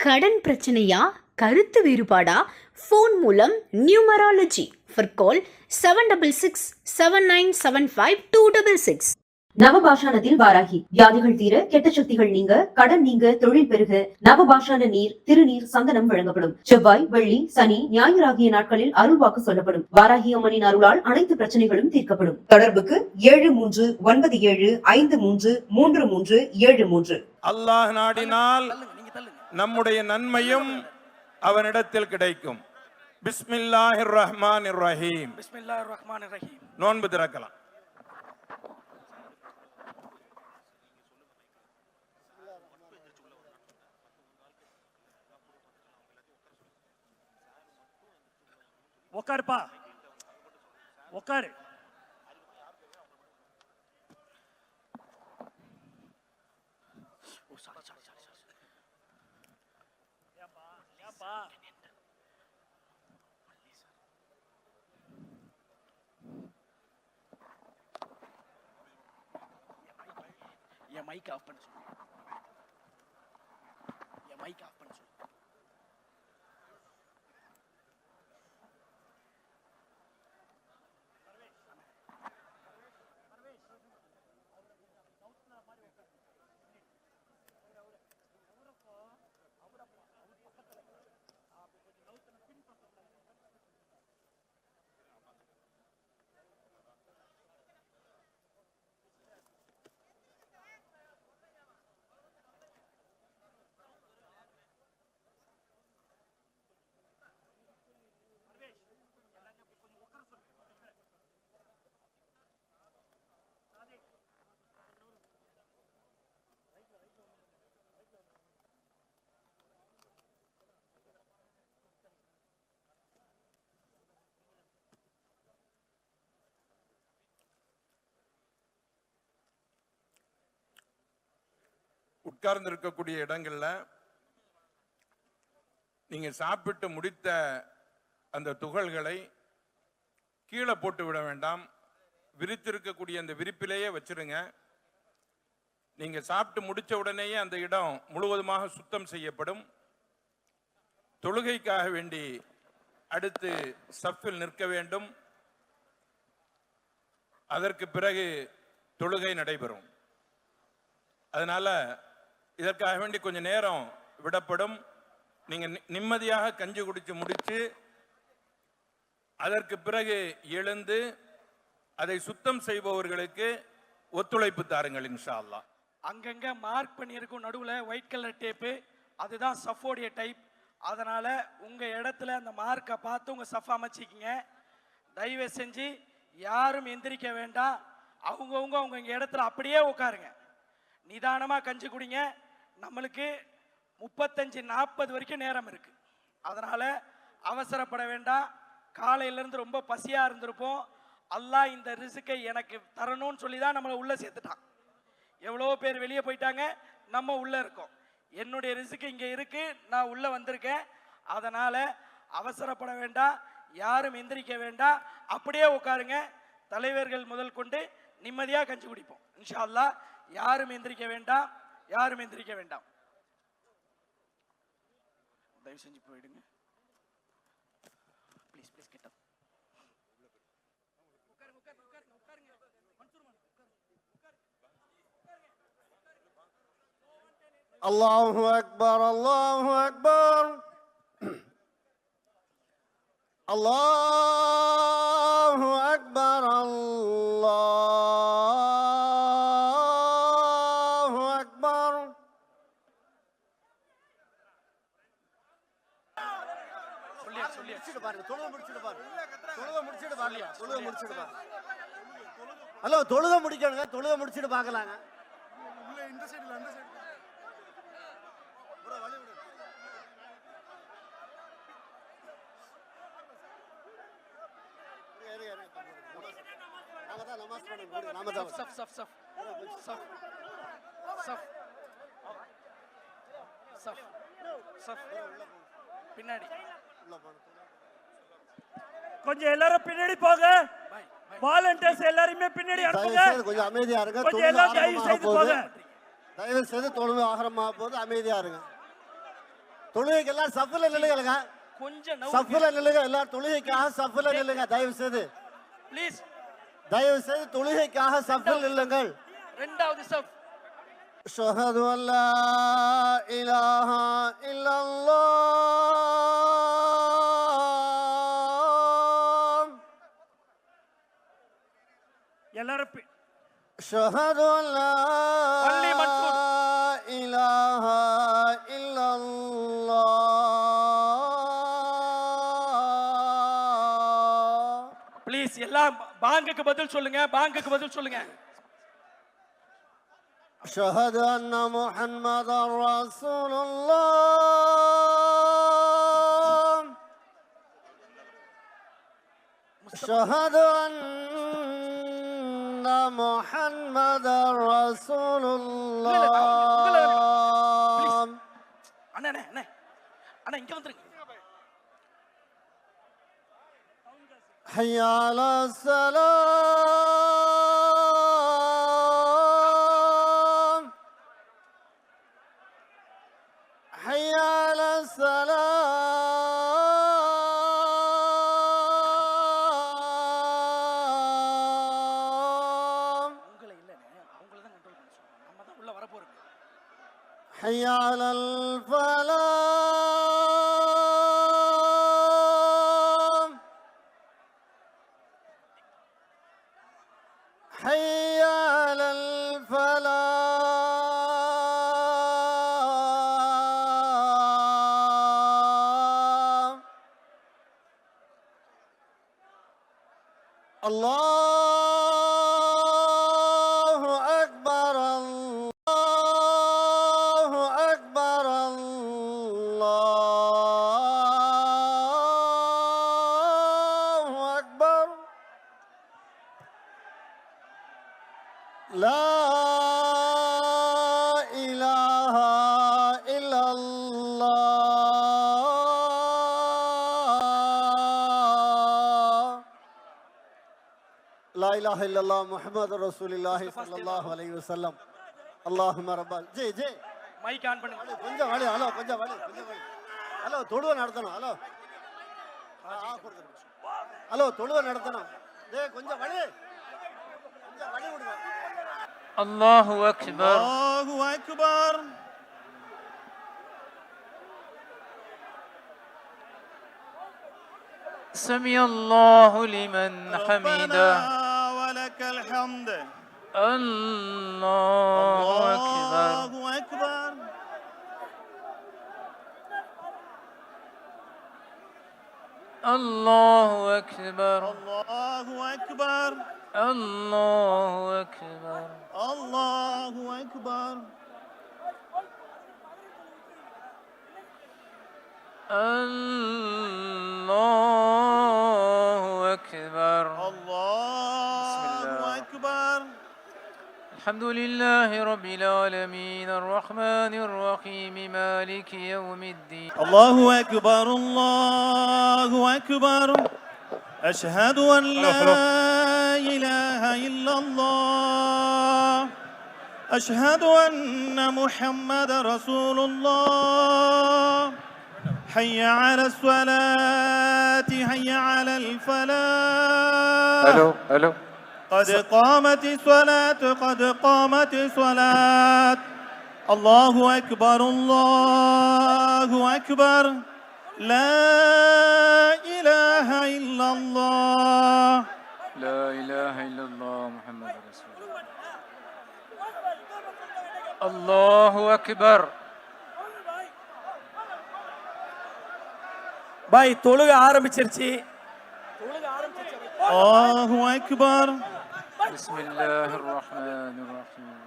கடன் பிரச்சனையா, கருத்து வேறுபாடா? ஃபோன் மூலம் நியூமராலஜி. ஃபார் கால் 7679975266. நவபாஷானத்தில் வாராகி. வியாதிகள் தீர, கெட்ட சக்திகள் நீங்க, கடன் நீங்க, தொழில் பெருக நவபாஷான நீர், திருநீர், சந்தனம் வழங்கப்படும். செவ்வாய், வெள்ளி, சனி, ஞாயிறு ஆகிய நாட்களில் அருள்வாக்கு சொல்லப்படும். வாராகி அம்மனின் அருளால் அனைத்து பிரச்சனைகளும் தீர்க்கப்படும். தொடர்புக்கு 7397533373. அல்லாஹ் நாடினால் நம்முடைய நன்மையும் அவனிடத்தில் கிடைக்கும். பிஸ்மில்லாஹிர் ரஹ்மானிர் ரஹீம். பிஸ்மில்லாஹிர் ரஹ்மானிர் ரஹீம். நோன்பு திறக்கலாம். உட்காருப்பா, உட்காரு. என் மைக் ஆஃப் பண்ண சொல்லு. என் மைக் ஆஃப் பண்ண சொல்லு. உட்கார்ந்து இருக்கக்கூடிய இடங்கள்ல நீங்க சாப்பிட்டு முடித்த அந்த துகள்களை கீழே போட்டு விட வேண்டாம். விரித்திருக்கக்கூடிய அந்த விரிப்பிலேயே வச்சிருங்க. நீங்க சாப்பிட்டு முடிச்ச உடனேயே அந்த இடம் முழுவதுமாக சுத்தம் செய்யப்படும். தொழுகைக்காக வேண்டி அடுத்து சஃபில் நிற்க வேண்டும். அதற்கு பிறகு தொழுகை நடைபெறும். அதனால இதற்காக வேண்டி கொஞ்சம் நேரம் விடப்படும். நீங்க நிம்மதியாக கஞ்சி குடிச்சு முடிச்சு அதற்கு பிறகு எழுந்து அதை சுத்தம் செய்பவர்களுக்கு ஒத்துழைப்பு தாருங்கள் இன்ஷா அல்லாஹ். அங்கங்க மார்க் பண்ணியிருக்கும் நடுவுல ஒயிட் கலர் டேப்பு, அதுதான் சஃபோடைய டைப். அதனால உங்க இடத்துல அந்த மார்க்கை பார்த்து உங்க சஃப் அமைச்சிக்கிங்க. தயவு செஞ்சு யாரும் எந்திரிக்க வேண்டாம். அவங்கவுங்க அவங்க இடத்துல அப்படியே உட்காருங்க. நிதானமா கஞ்சி குடிங்க. நம்மளுக்கு 35-40 வரைக்கும் நேரம் இருக்கு. அதனால அவசரப்பட வேண்டாம். காலையிலேருந்து ரொம்ப பசியா இருந்திருப்போம். அல்லாஹ் இந்த ரிஸ்கை எனக்கு தரணும்னு சொல்லி தான் நம்மளை உள்ள சேர்த்துட்டான். எவ்வளோ பேர் வெளியே போயிட்டாங்க, நம்ம உள்ள இருக்கோம். என்னுடைய ரிஸ்க் இங்கே இருக்கு, நான் உள்ள வந்திருக்கேன். அதனால அவசரப்பட வேண்டாம், யாரும் எந்திரிக்க வேண்டாம், அப்படியே உட்காருங்க. தலைவர்கள் முதல் கொண்டு நிம்மதியாக கஞ்சி குடிப்போம் இன்ஷா அல்லாஹ். யாரும் எந்திரிக்க வேண்டாம், யாரும் எந்திரிக்க வேண்டாம். தயவு செஞ்சு போயிடுங்க. ப்ளீஸ் ப்ளீஸ் கெட்ட அல்லாஹு அக்பர், அல்லாஹு அக்பர், அல்லாஹு அக்பர், அல்லாஹு அக்பர். ஹலோ, தொழுக முடிக்கணுங்க, தொழுக முடிச்சுட்டு பார்க்கலாங்க. பின்னாடி கொஞ்சம் எல்லாரும் பின்னாடி போங்க. வாலண்டியர்ஸ் எல்லாரும் பின்னாடி அனுப்புங்க. கொஞ்சம் அமைதியா இருங்க. கொஞ்சம் எல்லாரும் தயவு செய்து போங்க. தயவு செய்து தொழுகை ஆரம்பமாக போது அமைதியா இருங்க. தொழுகைக்கு எல்லாரும் சஃப்ல நில்லுங்க. கொஞ்சம் சஃப்ல நில்லுங்க. எல்லாரும் தொழுகைக்காக சஃப்ல நில்லுங்க. தயவு செய்து ப்ளீஸ். தொழுகைக்காக சஃப்ல நில்லுங்கள். ரெண்டாவது சஃப். அஷ்ஹது அல்லா இலாஹா இல்லல்லாஹ். எல்லாரும் அஷ்ஹது அல்லா வள்ளி மன்சூர். இலாஹா இல்லல்லாஹ். ப்ளீஸ் எல்லாம் பாங்குக்கு பதில் சொல்லுங்க. பாங்குக்கு பதில் சொல்லுங்க. أشهد أن محمدا رسول الله. أشهد أن محمدا رسول الله. அண்ணா அண்ணா அண்ணா அண்ணா இங்க வந்துருங்க. حي على الصلاة. حي على السلام. உங்களை இல்லனே அவங்கள தான் கண்ட்ரோல் பண்ண சொல்றோம். நம்ம தான் உள்ள வர போறோம். حي على الفلاح. حي على الفلاح. الله أكبر. الله أكبر. الله أكبر. لا إله إلا الله. لا إله إلا الله محمد رسول الله صلى الله عليه وسلم. اللهم رب ஜி ஜி மைக் ஆன் பண்ணுங்க. கொஞ்சம் வழி. ஹலோ கொஞ்சம் வழி. ஹலோ தொழுவ நடத்தணும். ஹலோ ஹலோ தொழுவ நடத்தணும். கொஞ்சம் வழி. கொஞ்சம் வழி விடுங்க. الله أكبر. الله أكبر. سمع الله لمن حمده. ربنا ولك الحمد. الله أكبر. الله أكبر. الله أكبر. الله أكبر. الله أكبر. الله أكبر. الله أكبر. الله أكبر. الحمد لله رب العالمين الرحمن الرحيم مالك يوم الدين. الله أكبر. الله أكبر. أشهد أن لا إله إلا الله. أشهد أن محمد رسول الله. حي على الصلاة. حي على الفلاح. ألو قد قامت الصلاة. قد قامت الصلاة. الله أكبر. الله أكبر. لا إله إلا الله. لا إله إلا الله محمد رسول الله. الله أكبر. பாய் தொழுக ஆரம்பிச்சிருச்சு. الله أكبر. بسم الله الرحمن الرحيم.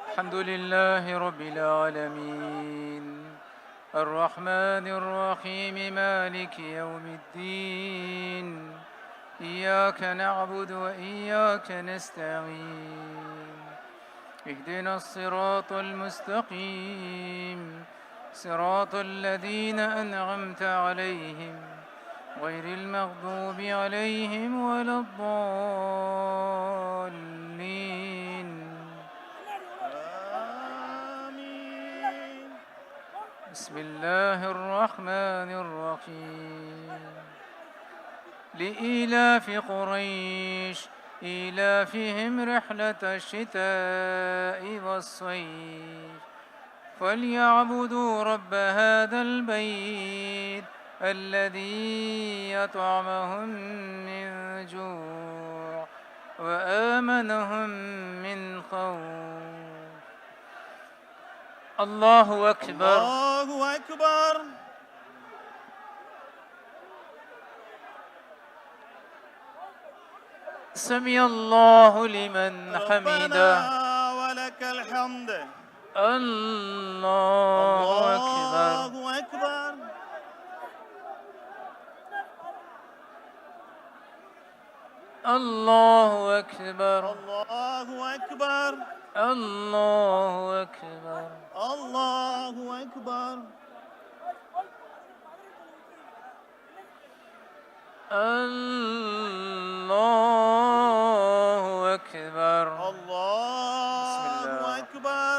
الحمد لله رب العالمين الرحمن الرحيم مالك يوم الدين. إياك نعبد وإياك نستعين. اهدنا الصراط المستقيم صراط الذين أنعمت عليهم غير المغضوب عليهم ولا الضالين. آمين. بسم الله الرحمن الرحيم لإيلاف قريش إيلافهم رحلة الشتاء والصيف فليعبدوا رب هذا البيت الذي أطعمهم من جوع وآمنهم من خوف الله أكبر الله أكبر. سمع الله لمن حمده ربنا ولك الحمد. الله أكبر الله أكبر. الله أكبر الله أكبر. الله أكبر الله أكبر. الله أكبر الله أكبر.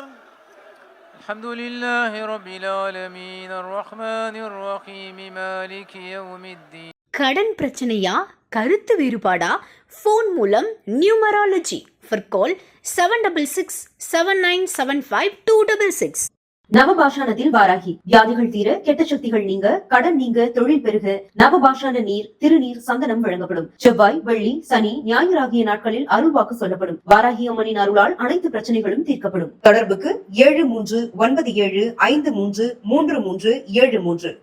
الحمد لله رب العالمين الرحمن الرحيم مالك يوم الدين. கடன் பிரச்சனையா, கருத்து வேறுபாடா, ஃபோன் மூலம் நியூமராலஜி. ஃபார் கால் 7679752266. நவபாஷானத்தில் வாராகி வியாதிகள் தீர, கெட்ட சக்திகள் நீங்க, கடன் நீங்க, தொழில் பெருக நவபாஷான நீர், திருநீர், சந்தனம் வழங்கப்படும். செவ்வாய், வெள்ளி, சனி, ஞாயிறு ஆகிய நாட்களில் அருள்வாக்கு சொல்லப்படும். வாராகி அம்மனின் அருளால் அனைத்து பிரச்சனைகளும் தீர்க்கப்படும். தொடர்புக்கு 7397533373.